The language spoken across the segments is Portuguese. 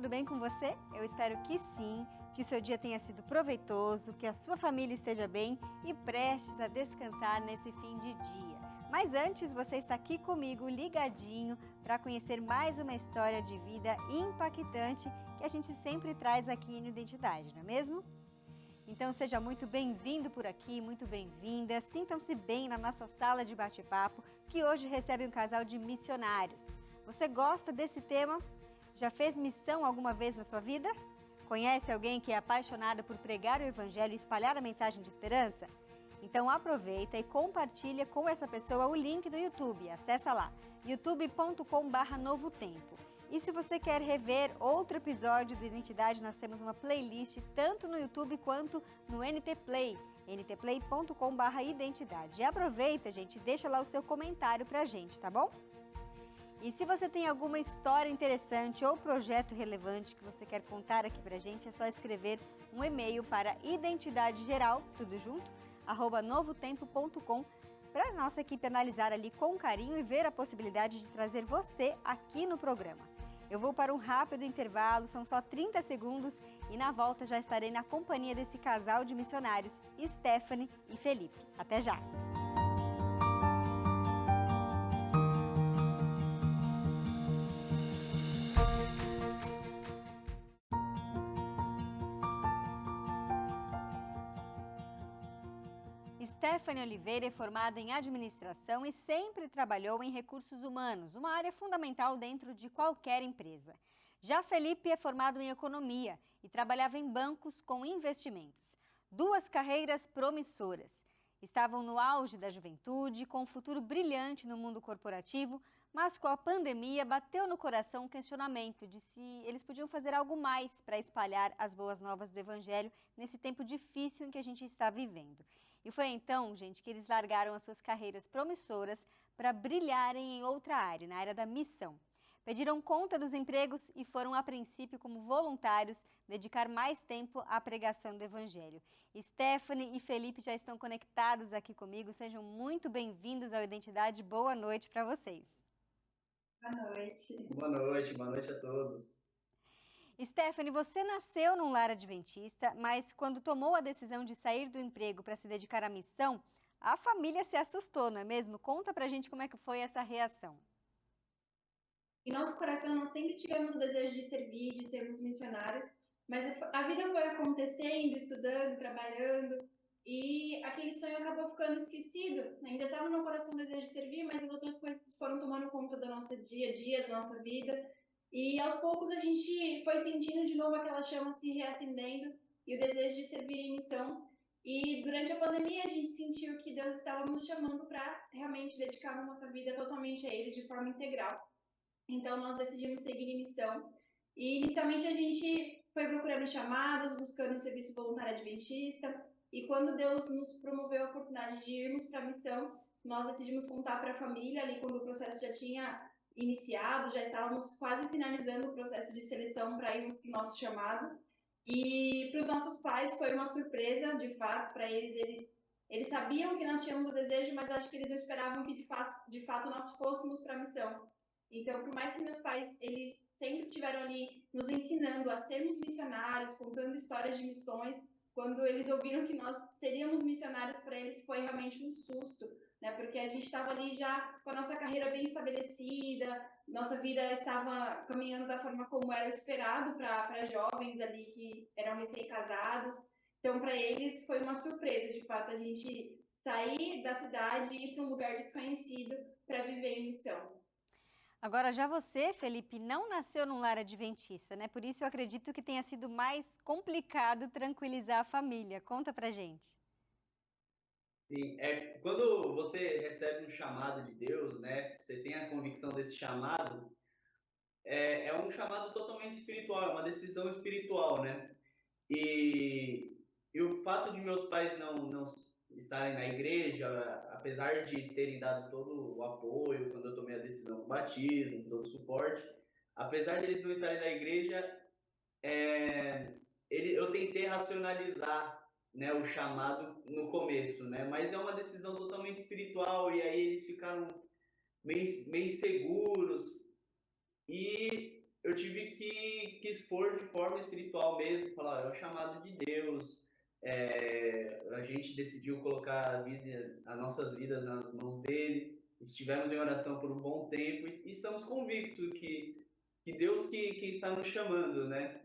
tudo bem com você? Eu espero que sim, que o seu dia tenha sido proveitoso, que a sua família esteja bem e prestes a descansar nesse fim de dia. Mas antes, você está aqui comigo, ligadinho, para conhecer mais uma história de vida impactante que a gente sempre traz aqui no Identidade, não é mesmo? Então seja muito bem-vindo por aqui, muito bem-vinda. Sintam-se bem na nossa sala de bate-papo, que hoje recebe um casal de missionários. Você gosta desse tema? Já fez missão alguma vez na sua vida? Conhece alguém que é apaixonado por pregar o Evangelho e espalhar a mensagem de esperança? Então aproveita e compartilha com essa pessoa o link do YouTube. Acessa lá, youtube.com/Novo Tempo. E se você quer rever outro episódio do Identidade, nós temos uma playlist tanto no YouTube quanto no NT Play, ntplay.com/identidade. E aproveita, gente, deixa lá o seu comentário pra gente, tá bom? E se você tem alguma história interessante ou projeto relevante que você quer contar aqui pra gente, é só escrever um e-mail para identidadegeral, tudo junto, @novotempo.com, para a nossa equipe analisar ali com carinho e ver a possibilidade de trazer você aqui no programa. Eu vou para um rápido intervalo, são só 30 segundos e na volta já estarei na companhia desse casal de missionários, Stephanie e Felipe. Até já! Stephanie Oliveira é formada em administração e sempre trabalhou em recursos humanos, uma área fundamental dentro de qualquer empresa. Já Felipe é formado em economia e trabalhava em bancos com investimentos. Duas carreiras promissoras. Estavam no auge da juventude, com um futuro brilhante no mundo corporativo, mas com a pandemia bateu no coração um questionamento de se eles podiam fazer algo mais para espalhar as boas novas do Evangelho nesse tempo difícil em que a gente está vivendo. E foi então, gente, que eles largaram as suas carreiras promissoras para brilharem em outra área, na área da missão. Pediram conta dos empregos e foram, a princípio, como voluntários, dedicar mais tempo à pregação do Evangelho. Stephanie e Felipe já estão conectados aqui comigo. Sejam muito bem-vindos ao Identidade. Boa noite para vocês. Boa noite. Boa noite a todos. Stephanie, você nasceu num lar adventista, mas quando tomou a decisão de sair do emprego para se dedicar à missão, a família se assustou, não é mesmo? Conta pra gente como é que foi essa reação. Em nosso coração, nós sempre tivemos o desejo de servir, de sermos missionários, mas a vida foi acontecendo, estudando, trabalhando, e aquele sonho acabou ficando esquecido. Ainda estava no coração o desejo de servir, mas as outras coisas foram tomando conta do nosso dia a dia, da nossa vida. E aos poucos a gente foi sentindo de novo aquela chama se reacendendo e o desejo de servir em missão. E durante a pandemia a gente sentiu que Deus estava nos chamando para realmente dedicarmos nossa vida totalmente a Ele de forma integral. Então nós decidimos seguir em missão. E inicialmente a gente foi procurando chamados, buscando um serviço voluntário adventista. E quando Deus nos promoveu a oportunidade de irmos para a missão, nós decidimos contar para a família ali quando o processo já tinha iniciado, já estávamos quase finalizando o processo de seleção para irmos para o nosso chamado. E para os nossos pais foi uma surpresa, de fato, para eles sabiam que nós tínhamos o desejo, mas acho que eles não esperavam que de fato nós fôssemos para a missão. Então, por mais que meus pais, eles sempre estiveram ali nos ensinando a sermos missionários, contando histórias de missões, quando eles ouviram que nós seríamos missionários, para eles foi realmente um susto, né? Porque a gente estava ali já com a nossa carreira bem estabelecida, nossa vida estava caminhando da forma como era esperado para jovens ali que eram recém-casados. Então, para eles foi uma surpresa, de fato, a gente sair da cidade e ir para um lugar desconhecido para viver em missão. Agora, já você, Felipe, não nasceu num lar adventista, né? Por isso eu acredito que tenha sido mais complicado tranquilizar a família. Conta pra gente. Sim, quando você recebe um chamado de Deus, né? Você tem a convicção desse chamado, é um chamado totalmente espiritual, é uma decisão espiritual, né? E, e o fato de meus pais não estarem na igreja, apesar de terem dado todo o apoio quando eu tomei a decisão do batismo, todo o suporte, apesar de eles não estarem na igreja, eu tentei racionalizar, né, o chamado no começo, né? Mas é uma decisão totalmente espiritual e aí eles ficaram meio seguros. E eu tive que expor de forma espiritual mesmo, falar, é o chamado de Deus, a gente decidiu colocar as nossas vidas nas mãos dele, estivemos em oração por um bom tempo e estamos convictos que Deus que está nos chamando, né?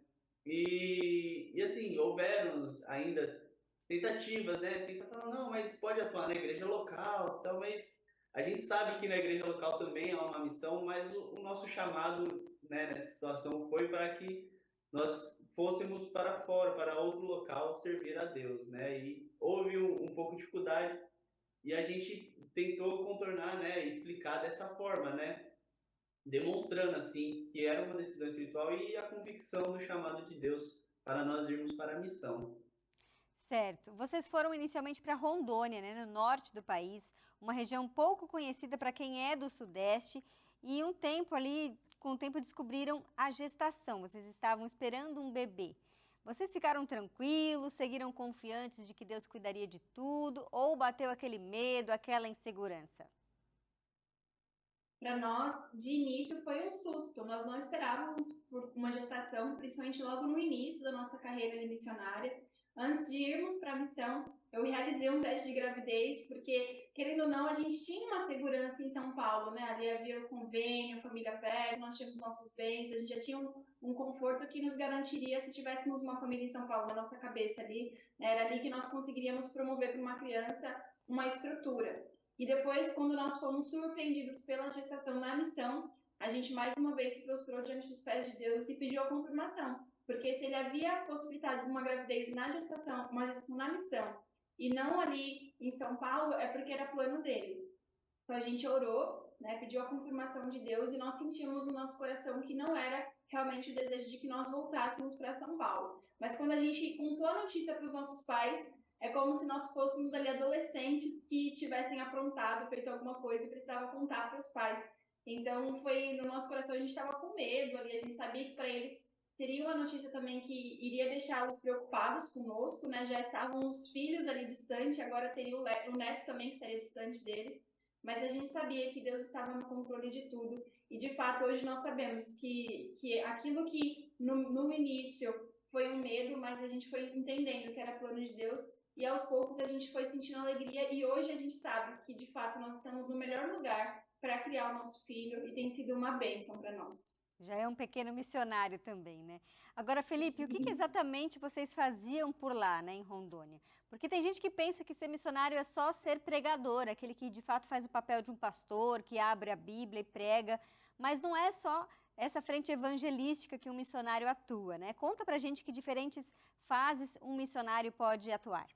E assim, houveram ainda tentativas, né? Tenta falar, não, mas pode atuar na igreja local, tal, mas a gente sabe que na igreja local também há uma missão, mas o nosso chamado, né, nessa situação foi para que nós fôssemos para fora, para outro local, servir a Deus, né? E houve um pouco de dificuldade e a gente tentou contornar, né, e explicar dessa forma, né? Demonstrando assim que era uma decisão espiritual e a convicção do chamado de Deus para nós irmos para a missão. Certo. Vocês foram inicialmente para Rondônia, né, no norte do país, uma região pouco conhecida para quem é do Sudeste, e com o tempo descobriram a gestação. Vocês estavam esperando um bebê. Vocês ficaram tranquilos, seguiram confiantes de que Deus cuidaria de tudo, ou bateu aquele medo, aquela insegurança? Para nós, de início, foi um susto. Nós não esperávamos por uma gestação, principalmente logo no início da nossa carreira missionária. Antes de irmos para a missão, eu realizei um teste de gravidez, porque, querendo ou não, a gente tinha uma segurança em São Paulo, né? Ali havia o convênio, a família perto, nós tínhamos nossos bens, a gente já tinha um conforto que nos garantiria se tivéssemos uma família em São Paulo na nossa cabeça ali, né? Era ali que nós conseguiríamos promover para uma criança uma estrutura. E depois, quando nós fomos surpreendidos pela gestação na missão, a gente mais uma vez se prostrou diante dos pés de Deus e pediu a confirmação. Porque se ele havia possibilitado uma gravidez na gestação, uma gestação na missão, e não ali em São Paulo, é porque era plano dele. Então a gente orou, né, pediu a confirmação de Deus e nós sentimos no nosso coração que não era realmente o desejo de que nós voltássemos para São Paulo. Mas quando a gente contou a notícia para os nossos pais, é como se nós fôssemos ali adolescentes que tivessem aprontado, feito alguma coisa e precisavam contar para os pais. Então foi no nosso coração, a gente estava com medo ali, a gente sabia que para eles seria uma notícia também que iria deixá-los preocupados conosco, né? Já estavam os filhos ali distante, agora teria o neto também que estaria distante deles. Mas a gente sabia que Deus estava no controle de tudo. E de fato, hoje nós sabemos que aquilo que no início foi um medo, mas a gente foi entendendo que era plano de Deus. E aos poucos a gente foi sentindo alegria. E hoje a gente sabe que de fato nós estamos no melhor lugar para criar o nosso filho. E tem sido uma bênção para nós. Já é um pequeno missionário também, né? Agora, Felipe, o que exatamente vocês faziam por lá, né, em Rondônia? Porque tem gente que pensa que ser missionário é só ser pregador, aquele que de fato faz o papel de um pastor, que abre a Bíblia e prega, mas não é só essa frente evangelística que um missionário atua, né? Conta pra gente que diferentes fases um missionário pode atuar.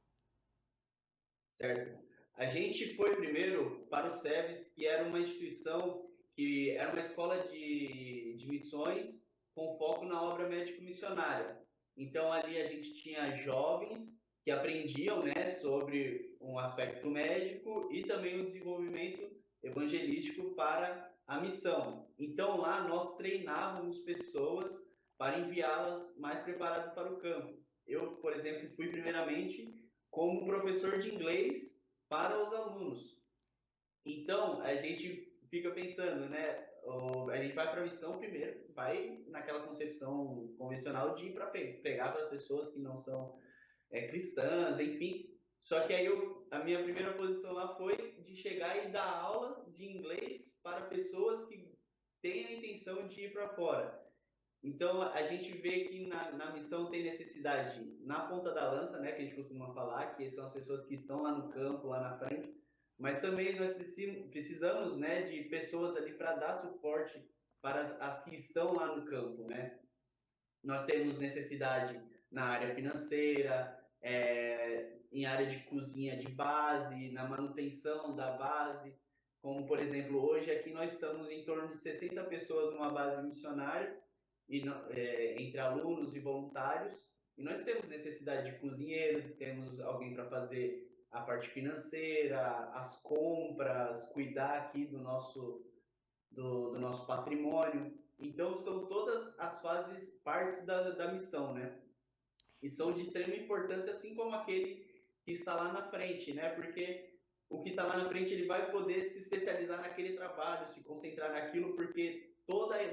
Certo. A gente foi primeiro para o SEBS, que era uma instituição que era uma escola de missões com foco na obra médico-missionária. Então ali a gente tinha jovens que aprendiam, né, sobre um aspecto médico e também o desenvolvimento evangelístico para a missão. Então lá nós treinávamos pessoas para enviá-las mais preparadas para o campo. Eu, por exemplo, fui primeiramente como professor de inglês para os alunos. Então, a gente fica pensando, né? A gente vai para a missão primeiro, vai naquela concepção convencional de ir para pregar para pessoas que não são cristãs, enfim. Só que aí a minha primeira posição lá foi de chegar e dar aula de inglês para pessoas que têm a intenção de ir para fora. Então, a gente vê que na missão tem necessidade na ponta da lança, né, que a gente costuma falar, que são as pessoas que estão lá no campo, lá na frente, mas também nós precisamos, né, de pessoas ali para dar suporte para as que estão lá no campo, né? Nós temos necessidade na área financeira, em área de cozinha de base, na manutenção da base, como, por exemplo, hoje aqui nós estamos em torno de 60 pessoas numa base missionária, entre alunos e voluntários, e nós temos necessidade de cozinheiro, temos alguém para fazer a parte financeira, as compras, cuidar aqui do nosso patrimônio. Então, são todas as fases, partes da missão, né? E são de extrema importância, assim como aquele que está lá na frente, né? Porque o que está lá na frente ele vai poder se especializar naquele trabalho, se concentrar naquilo, porque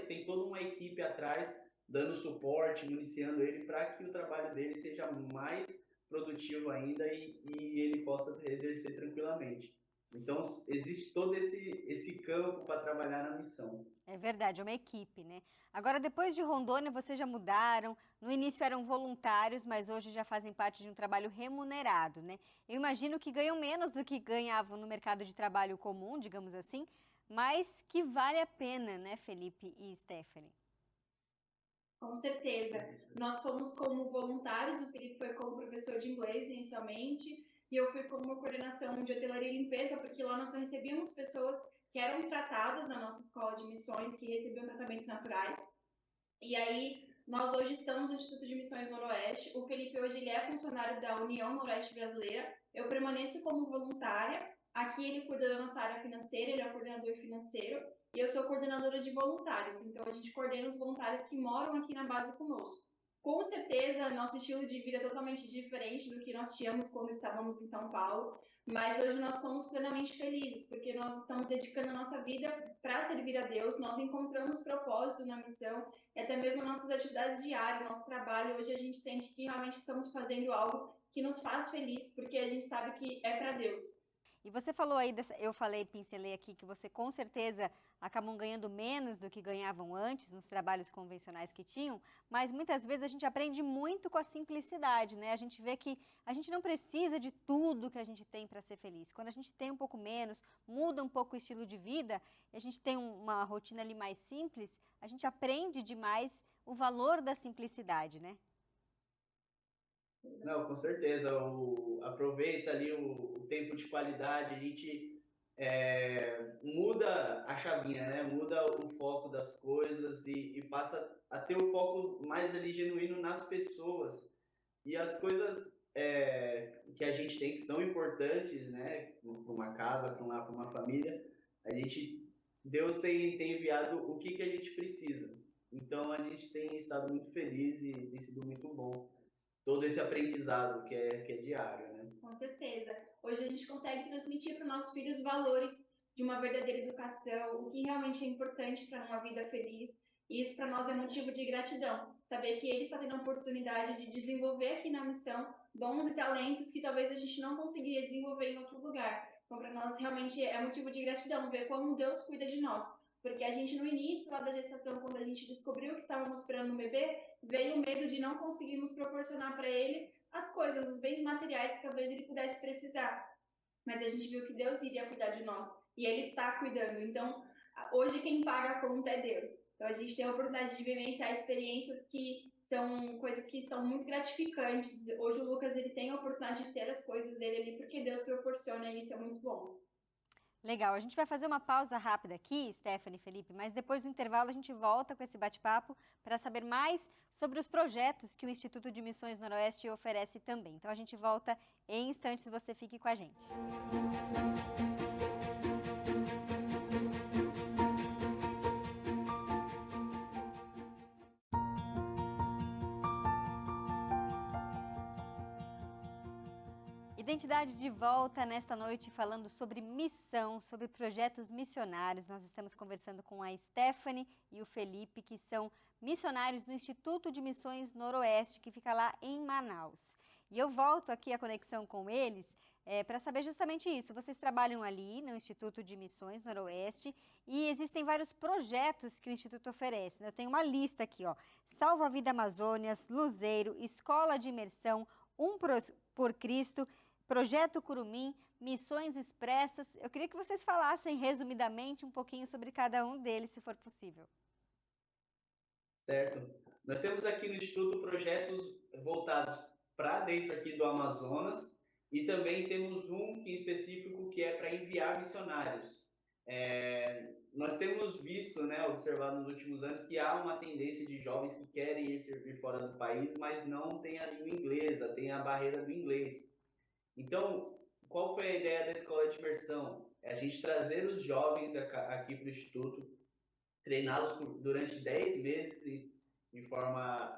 tem toda uma equipe atrás dando suporte, municiando ele para que o trabalho dele seja mais produtivo ainda e ele possa exercer tranquilamente. Então, existe todo esse campo para trabalhar na missão. É verdade, é uma equipe, né? Agora, depois de Rondônia, vocês já mudaram. No início eram voluntários, mas hoje já fazem parte de um trabalho remunerado, né? Eu imagino que ganham menos do que ganhavam no mercado de trabalho comum, digamos assim, mas que vale a pena, né, Felipe e Stephanie? Com certeza. Nós fomos como voluntários, o Felipe foi como professor de inglês inicialmente, e eu fui como coordenação de hotelaria e limpeza, porque lá nós só recebíamos pessoas que eram tratadas na nossa escola de missões, que recebiam tratamentos naturais. E aí, nós hoje estamos no Instituto de Missões Noroeste. O Felipe hoje ele é funcionário da União Noroeste Brasileira. Eu permaneço como voluntária. Aqui ele cuida da nossa área financeira, ele é o coordenador financeiro. E eu sou coordenadora de voluntários. Então, a gente coordena os voluntários que moram aqui na base conosco. Com certeza, nosso estilo de vida é totalmente diferente do que nós tínhamos quando estávamos em São Paulo. Mas hoje nós somos plenamente felizes, porque nós estamos dedicando a nossa vida para servir a Deus. Nós encontramos propósito na missão e até mesmo nossas atividades diárias, nosso trabalho. Hoje a gente sente que realmente estamos fazendo algo que nos faz feliz, porque a gente sabe que é para Deus. E você falou aí, eu falei, pincelei aqui, que você com certeza acabam ganhando menos do que ganhavam antes nos trabalhos convencionais que tinham, mas muitas vezes a gente aprende muito com a simplicidade, né? A gente vê que a gente não precisa de tudo que a gente tem para ser feliz. Quando a gente tem um pouco menos, muda um pouco o estilo de vida, e a gente tem uma rotina ali mais simples, a gente aprende demais o valor da simplicidade, né? Não, com certeza. Aproveita ali o tempo de qualidade, a gente muda a chavinha, né? Muda o foco das coisas e passa a ter o foco mais ali genuíno nas pessoas. E as coisas que a gente tem que são importantes, né? Para uma casa, para uma família, Deus tem enviado o que a gente precisa. Então a gente tem estado muito feliz e tem sido muito bom todo esse aprendizado que é diário, né? Com certeza. Hoje a gente consegue transmitir para os nossos filhos valores de uma verdadeira educação, o que realmente é importante para uma vida feliz. E isso para nós é motivo de gratidão. Saber que ele está tendo a oportunidade de desenvolver aqui na missão dons e talentos que talvez a gente não conseguiria desenvolver em outro lugar. Então para nós realmente é motivo de gratidão ver como Deus cuida de nós. Porque a gente no início lá da gestação, quando a gente descobriu que estávamos esperando um bebê, veio o medo de não conseguirmos proporcionar para ele as coisas, os bens materiais que talvez ele pudesse precisar. Mas a gente viu que Deus iria cuidar de nós e Ele está cuidando. Então, hoje quem paga a conta é Deus. Então, a gente tem a oportunidade de vivenciar experiências que são coisas que são muito gratificantes. Hoje o Lucas ele tem a oportunidade de ter as coisas dele ali porque Deus proporciona e isso é muito bom. Legal, a gente vai fazer uma pausa rápida aqui, Stephanie e Felipe, mas depois do intervalo a gente volta com esse bate-papo para saber mais sobre os projetos que o Instituto de Missões Noroeste oferece também. Então a gente volta em instantes, você fique com a gente. Identidade de volta nesta noite falando sobre missão, sobre projetos missionários. Nós estamos conversando com a Stephanie e o Felipe, que são missionários no Instituto de Missões Noroeste, que fica lá em Manaus. E eu volto aqui a conexão com eles para saber justamente isso. Vocês trabalham ali no Instituto de Missões Noroeste e existem vários projetos que o Instituto oferece. Eu tenho uma lista aqui, ó. Salva a Vida Amazônias, Luzeiro, Escola de Imersão, por Cristo, Projeto Curumim, Missões Expressas. Eu queria que vocês falassem resumidamente um pouquinho sobre cada um deles, se for possível. Certo. Nós temos aqui no Instituto projetos voltados para dentro aqui do Amazonas e também temos um que, em específico que é para enviar missionários. Nós temos visto, né, observado nos últimos anos que há uma tendência de jovens que querem ir servir fora do país, mas não tem a língua inglesa, tem a barreira do inglês. Então, qual foi a ideia da escola de imersão? É a gente trazer os jovens aqui para o Instituto, treiná-los durante 10 meses de forma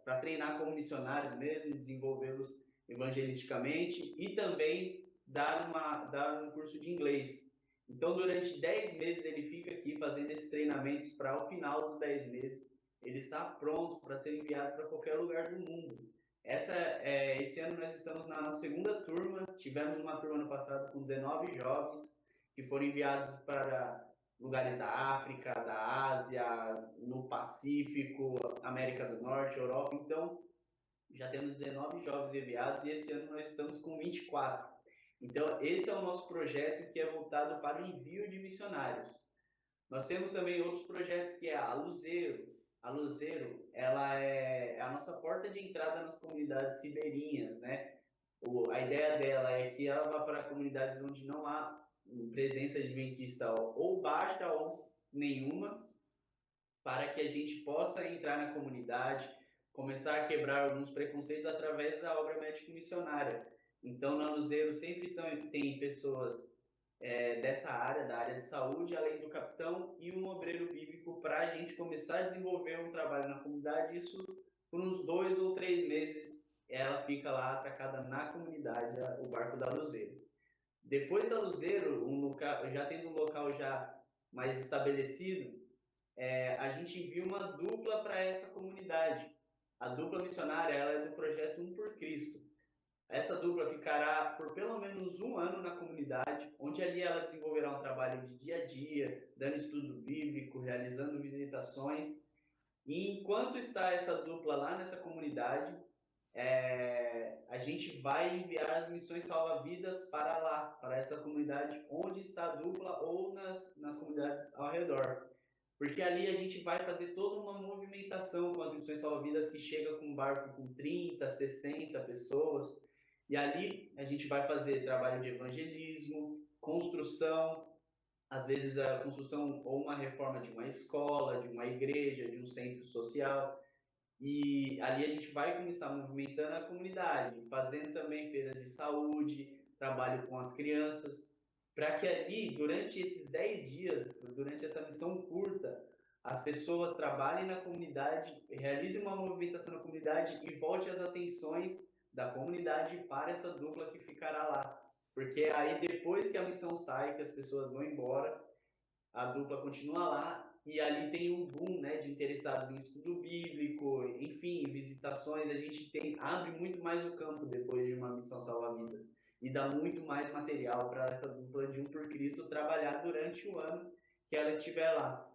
para treinar como missionários mesmo, desenvolvê-los evangelisticamente e também dar um curso de inglês. Então, durante 10 meses, ele fica aqui fazendo esses treinamentos para, ao final dos 10 meses, ele está pronto para ser enviado para qualquer lugar do mundo. Esse ano nós estamos na nossa segunda turma, tivemos uma turma no passado com 19 jovens que foram enviados para lugares da África, da Ásia, no Pacífico, América do Norte, Europa. Então, já temos 19 jovens enviados e esse ano nós estamos com 24. Então, esse é o nosso projeto que é voltado para o envio de missionários. Nós temos também outros projetos que é a Luzeiro. A Luzeiro, ela é a nossa porta de entrada nas comunidades ribeirinhas, né? A ideia dela é que ela vá para comunidades onde não há presença adventista ou baixa ou nenhuma, para que a gente possa entrar na comunidade, começar a quebrar alguns preconceitos através da obra médico-missionária. Então, na Luzeiro sempre tem pessoas dessa área, da área de saúde, além do capitão e um obreiro bíblico, para a gente começar a desenvolver um trabalho na comunidade. Isso por uns 2 ou 3 meses ela fica lá atracada na comunidade, o barco da Luzeiro. Depois da Luzeiro, já tendo um local já mais estabelecido, a gente envia uma dupla para essa comunidade. A dupla missionária, ela é do projeto Um por Cristo. Essa dupla ficará por pelo menos 1 ano na comunidade, onde ali ela desenvolverá um trabalho de dia a dia, dando estudo bíblico, realizando visitações. E enquanto está essa dupla lá nessa comunidade, a gente vai enviar as missões salva-vidas para lá, para essa comunidade onde está a dupla ou nas comunidades ao redor. Porque ali a gente vai fazer toda uma movimentação com as missões salva-vidas que chega com um barco com 30, 60 pessoas. E ali a gente vai fazer trabalho de evangelismo, construção, às vezes a construção ou uma reforma de uma escola, de uma igreja, de um centro social. E ali a gente vai começar movimentando a comunidade, fazendo também feiras de saúde, trabalho com as crianças, para que ali, durante esses 10 dias, durante essa missão curta, as pessoas trabalhem na comunidade, realizem uma movimentação na comunidade e volte as atenções da comunidade para essa dupla que ficará lá. Porque aí, depois que a missão sai, que as pessoas vão embora, a dupla continua lá e ali tem um boom, né, de interessados em estudo bíblico, enfim, visitações. A gente abre muito mais o campo depois de uma missão salva-vidas e dá muito mais material para essa dupla de Um por Cristo trabalhar durante o ano que ela estiver lá.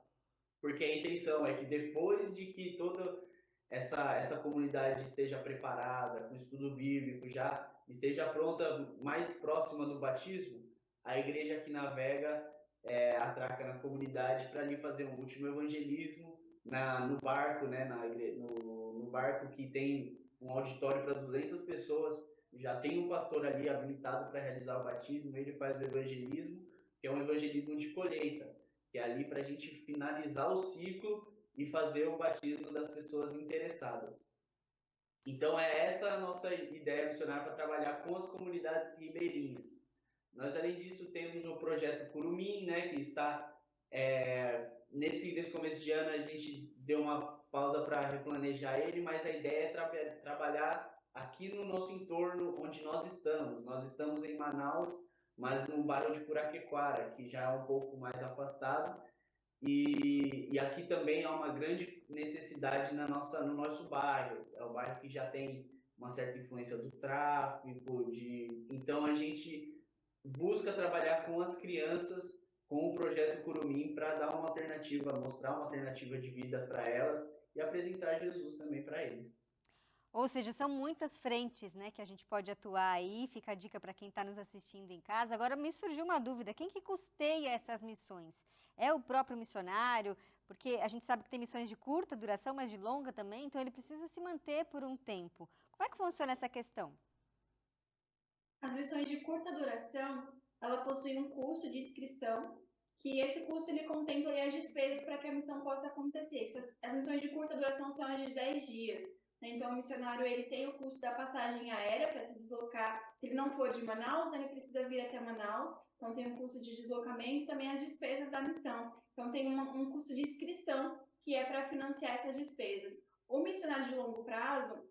Porque a intenção é que depois de que toda essa comunidade esteja preparada, com estudo bíblico, já esteja pronta, mais próxima do batismo, a igreja que navega atraca na comunidade para ali fazer um último evangelismo no barco, né, no barco que tem um auditório para 200 pessoas, já tem um pastor ali habilitado para realizar o batismo, ele faz o evangelismo, que é um evangelismo de colheita, que é ali para a gente finalizar o ciclo e fazer o batismo das pessoas interessadas. Então, é essa a nossa ideia missionária para trabalhar com as comunidades ribeirinhas. Nós, além disso, temos o projeto Curumim, né, que está... nesse começo de ano, a gente deu uma pausa para replanejar ele, mas a ideia é trabalhar aqui no nosso entorno onde nós estamos. Nós estamos em Manaus, mas no bairro de Puraquequara, que já é um pouco mais afastado, e aqui também há uma grande necessidade no nosso bairro. É um bairro que já tem uma certa influência do tráfico, então a gente busca trabalhar com as crianças, com o projeto Curumim, para dar uma alternativa, mostrar uma alternativa de vida para elas e apresentar Jesus também para eles. Ou seja, são muitas frentes, né, que a gente pode atuar aí. Fica a dica para quem está nos assistindo em casa. Agora, me surgiu uma dúvida: quem que custeia essas missões? É o próprio missionário? Porque a gente sabe que tem missões de curta duração, mas de longa também, então ele precisa se manter por um tempo. Como é que funciona essa questão? As missões de curta duração, ela possui um custo de inscrição, que esse custo ele contempla as despesas para que a missão possa acontecer. As missões de curta duração são as de 10 dias. Então, o missionário ele tem o custo da passagem aérea para se deslocar. Se ele não for de Manaus, ele precisa vir até Manaus. Então, tem o custo de deslocamento e também as despesas da missão. Então, tem um custo de inscrição que é para financiar essas despesas. O missionário de longo prazo,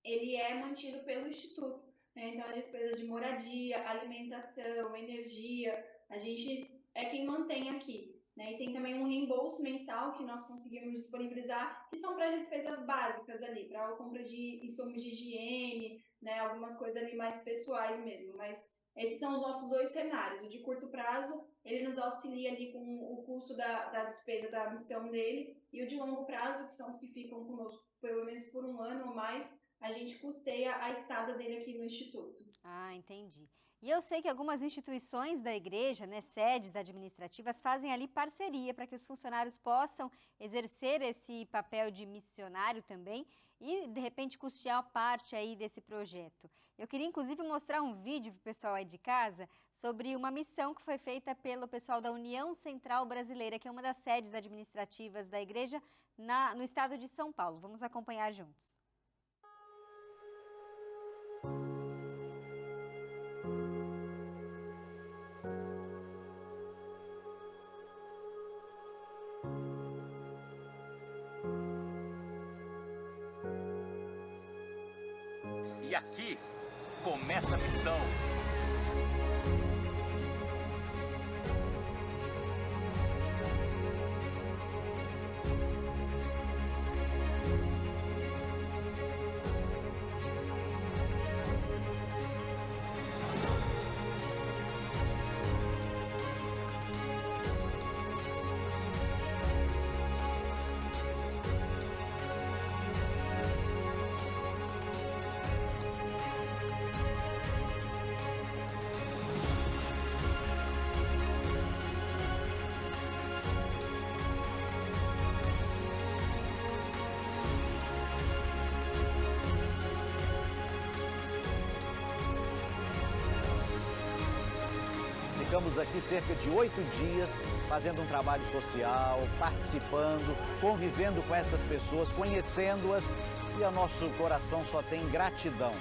ele é mantido pelo Instituto. né? Então, as despesas de moradia, alimentação, energia, a gente é quem mantém aqui. Né? E tem também um reembolso mensal que nós conseguimos disponibilizar, que são para as despesas básicas ali, para a compra de insumos de higiene, né? Algumas coisas ali mais pessoais mesmo. Mas esses são os nossos dois cenários. O de curto prazo, ele nos auxilia ali com o custo da despesa da missão dele, e o de longo prazo, que são os que ficam conosco pelo menos por um ano ou mais, a gente custeia a estada dele aqui no Instituto. Ah, entendi. E eu sei que algumas instituições da igreja, né, sedes administrativas, fazem ali parceria para que os funcionários possam exercer esse papel de missionário também e, de repente, custear parte aí desse projeto. Eu queria, inclusive, mostrar um vídeo para o pessoal aí de casa sobre uma missão que foi feita pelo pessoal da União Central Brasileira, que é uma das sedes administrativas da igreja no estado de São Paulo. Vamos acompanhar juntos. E aqui começa a missão. Ficamos aqui cerca de 8 dias fazendo um trabalho social, participando, convivendo com essas pessoas, conhecendo-as, e o nosso coração só tem gratidão.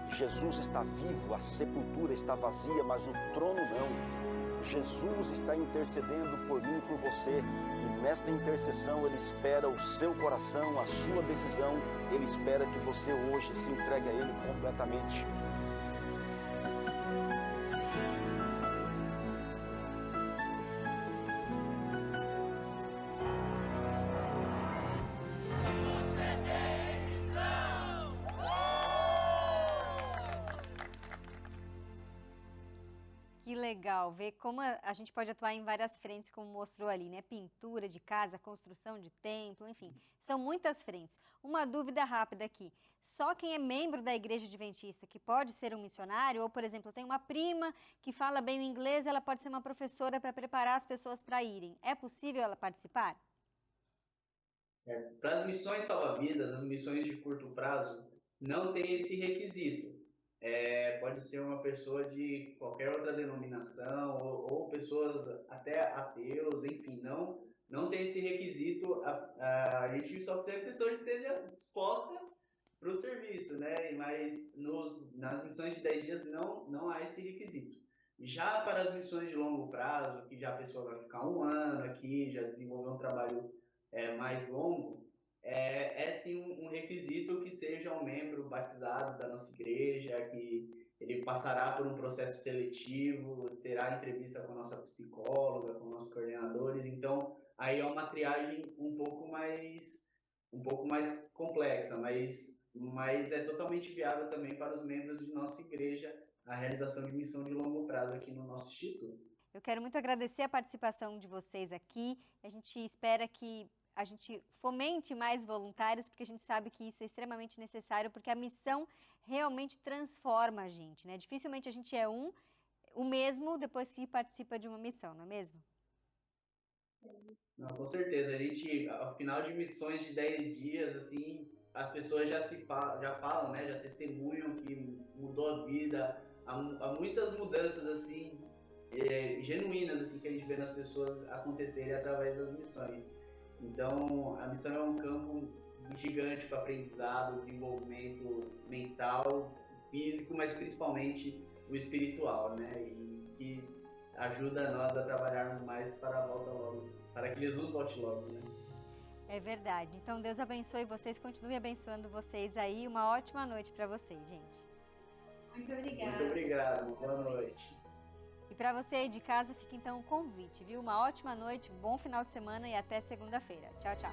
Jesus está vivo, a sepultura está vazia, mas o trono não. Jesus está intercedendo por mim e por você, e nesta intercessão Ele espera o seu coração, a sua decisão. Ele espera que você hoje se entregue a Ele completamente. Que legal ver como a gente pode atuar em várias frentes, como mostrou ali, né? Pintura de casa, construção de templo, enfim, são muitas frentes. Uma dúvida rápida aqui: só quem é membro da Igreja Adventista que pode ser um missionário? Ou, por exemplo, eu tenho uma prima que fala bem o inglês, ela pode ser uma professora para preparar as pessoas para irem. É possível ela participar? Certo? Para as missões salva-vidas, as missões de curto prazo, não tem esse requisito. Pode ser uma pessoa de qualquer outra denominação, ou pessoas até ateus, enfim, não tem esse requisito. A gente só precisa que a pessoa esteja disposta para o serviço, né? Mas nas missões de 10 dias não há esse requisito. Já para as missões de longo prazo, que já a pessoa vai ficar um ano aqui, já desenvolver um trabalho mais longo, é sim um requisito que seja um membro batizado da nossa igreja, que ele passará por um processo seletivo, terá entrevista com a nossa psicóloga, com nossos coordenadores. Então, aí é uma triagem um pouco mais complexa, mas é totalmente viável também para os membros de nossa igreja a realização de missão de longo prazo aqui no nosso instituto. Eu quero muito agradecer a participação de vocês aqui. A gente espera que a gente fomente mais voluntários, porque a gente sabe que isso é extremamente necessário, porque a missão realmente transforma a gente, né? Dificilmente a gente é o mesmo depois que participa de uma missão, não é mesmo? Não, com certeza. A gente, ao final de missões de 10 dias, assim, as pessoas já falam, né? Já testemunham que mudou a vida. Há muitas mudanças, assim, genuínas, assim, que a gente vê nas pessoas acontecerem através das missões. Então, a missão é um campo gigante para aprendizado, desenvolvimento mental, físico, mas principalmente o espiritual, né? E que ajuda nós a trabalharmos mais para a volta logo, para que Jesus volte logo, né? É verdade. Então Deus abençoe vocês, continue abençoando vocês aí. Uma ótima noite para vocês, gente. Muito obrigada. Muito obrigado. Boa noite. E para você aí de casa, fica então o convite, viu? Uma ótima noite, um bom final de semana e até segunda-feira. Tchau, tchau.